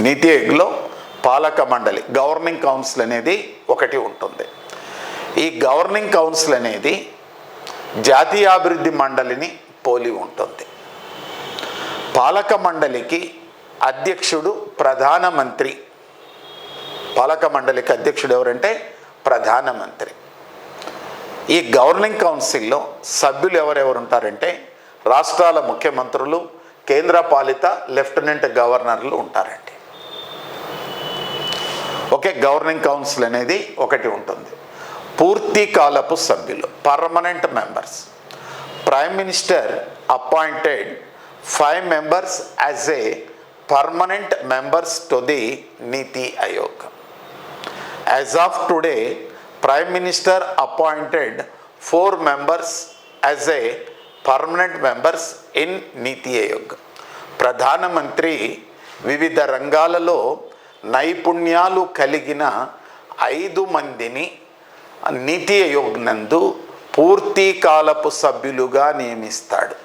నీతి ఆయోగ్లో పాలక మండలి governing council అనేది ఒకటి ఉంటుంది. ఈ గవర్నింగ్ కౌన్సిల్ అనేది జాతీయాభివృద్ధి మండలిని పోలి ఉంటుంది. పాలక మండలికి అధ్యక్షుడు ప్రధానమంత్రి. పాలక మండలికి అధ్యక్షుడు ఎవరంటే ప్రధానమంత్రి. ఈ గవర్నింగ్ కౌన్సిల్లో సభ్యులు ఎవరెవరు ఉంటారంటే రాష్ట్రాల ముఖ్యమంత్రులు, కేంద్రపాలిత లెఫ్టినెంట్ గవర్నర్లు ఉంటారండి. ఓకే, గవర్నింగ్ కౌన్సిల్ అనేది ఒకటి ఉంటుంది. పూర్తి కాలపు సభ్యులు, permanent members. Prime minister appointed 5 members as a permanent members to the Niti Aayog. As of today, Prime Minister appointed 4 members as a permanent members in Niti Aayog. ప్రధానమంత్రి వివిధ రంగాలలో నైపుణ్యాలు కలిగిన 5 మందిని నీతి ఆయోగ్ నందు పూర్తి కాలపు సభ్యులుగా నియమిస్తాడు.